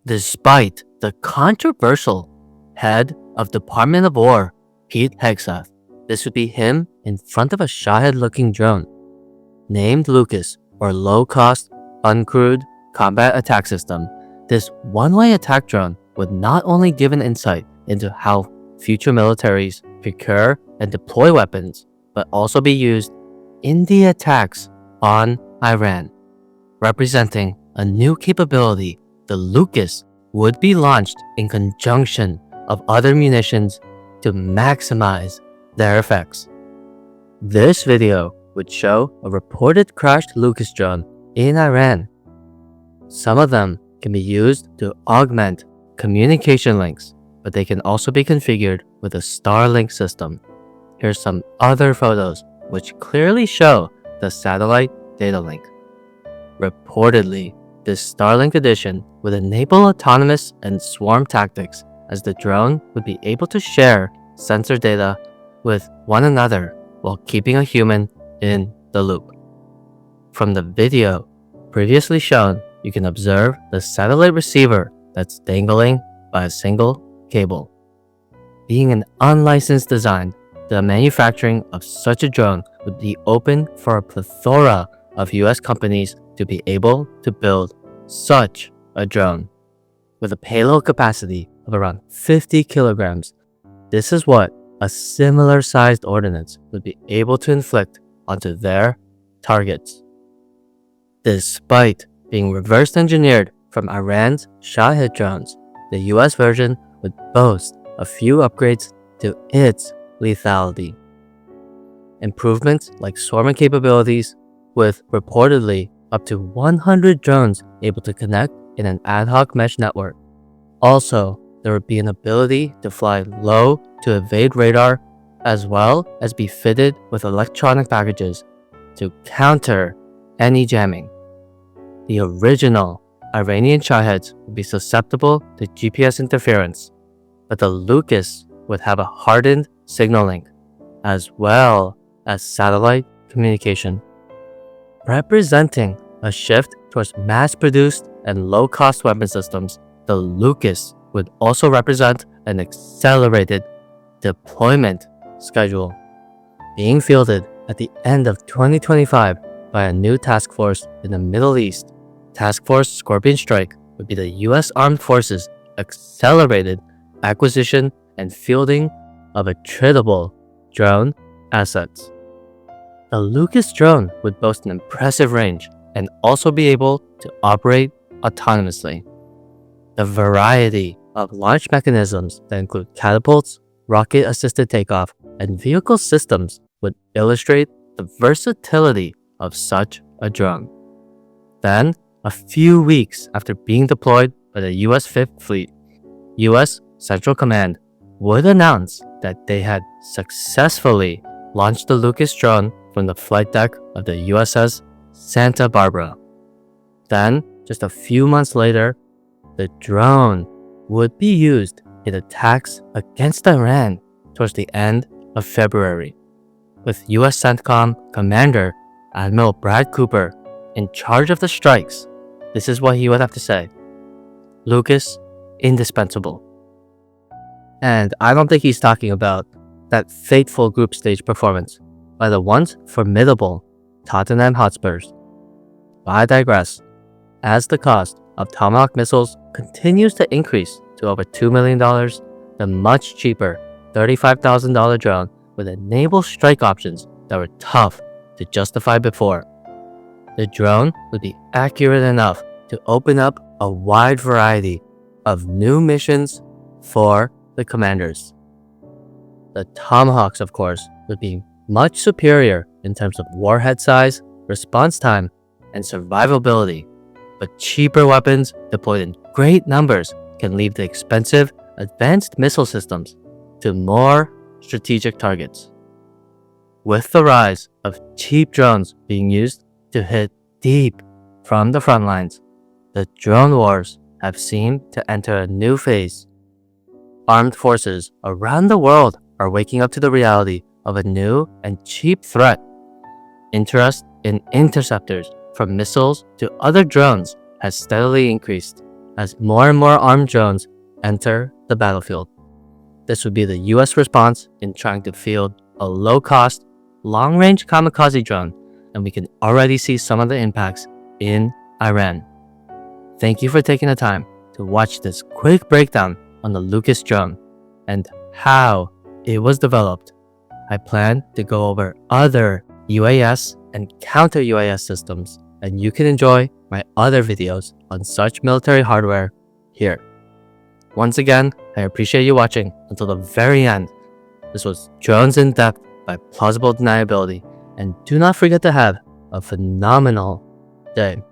Despite the controversial head of Department of War, Pete Hegseth, this would be him in front of a Shahed-looking drone named Lucas, or low-cost, uncrewed combat attack system. This one-way attack drone would not only give an insight into how future militaries procure and deploy weapons, but also be used in the attacks on Iran. Representing a new capability, the Lucas would be launched in conjunction of other munitions to maximize their effects. This video would show a reported crashed Lucas drone in Iran. Some of them can be used to augment communication links, but they can also be configured with a Starlink system. Here's some other photos which clearly show the satellite data link. Reportedly, this Starlink edition would enable autonomous and swarm tactics, as the drone would be able to share sensor data with one another while keeping a human in the loop. From the video previously shown, you can observe the satellite receiver that's dangling by a single cable. Being an unlicensed design, the manufacturing of such a drone would be open for a plethora of US companies to be able to build such a drone. With a payload capacity of around 50 kilograms, this is what a similar sized ordnance would be able to inflict onto their targets. Despite being reverse engineered from Iran's Shahed drones, the US version would boast a few upgrades to its lethality. Improvements like swarming capabilities, with reportedly up to 100 drones able to connect in an ad hoc mesh network. Also, there would be an ability to fly low to evade radar, as well as be fitted with electronic packages to counter any jamming. The original Iranian Shaheds would be susceptible to GPS interference, but the Lucas would have a hardened signal link, as well as satellite communication. Representing a shift towards mass-produced and low-cost weapon systems, the Lucas would also represent an accelerated deployment schedule, being fielded at the end of 2025 by a new task force in the Middle East. Task Force Scorpion Strike would be the US Armed Forces' accelerated acquisition and fielding of attritable drone assets. The Lucas drone would boast an impressive range and also be able to operate autonomously. The variety of launch mechanisms that include catapults, rocket-assisted takeoff, and vehicle systems would illustrate the versatility of such a drone. Then, a few weeks after being deployed by the US 5th Fleet, US Central Command would announce that they had successfully launched the Lucas drone from the flight deck of the USS Santa Barbara. Then, just a few months later, the drone would be used in attacks against Iran towards the end of February, with US CENTCOM Commander Admiral Brad Cooper in charge of the strikes. This is what he would have to say. Lucas, indispensable. And I don't think he's talking about that fateful group stage performance by the once formidable Tottenham Hotspurs. But I digress. As the cost of Tomahawk missiles continues to increase to over $2 million, the much cheaper $35,000 drone would enable strike options that were tough to justify before. The drone would be accurate enough to open up a wide variety of new missions for the commanders. The Tomahawks, of course, would be much superior in terms of warhead size, response time, and survivability, but cheaper weapons deployed in great numbers can leave the expensive, advanced missile systems to more strategic targets. With the rise of cheap drones being used to hit deep from the front lines, the drone wars have seemed to enter a new phase. Armed forces around the world are waking up to the reality of a new and cheap threat. Interest in interceptors, from missiles to other drones, has steadily increased, as more and more armed drones enter the battlefield. This would be the US response in trying to field a low-cost, long-range kamikaze drone, and we can already see some of the impacts in Iran. Thank you for taking the time to watch this quick breakdown on the Lucas drone and how it was developed. I plan to go over other UAS and counter-UAS systems, and you can enjoy my other videos on such military hardware here. Once again, I appreciate you watching until the very end. This was Drones in Depth by Plausible Deniability, and do not forget to have a phenomenal day.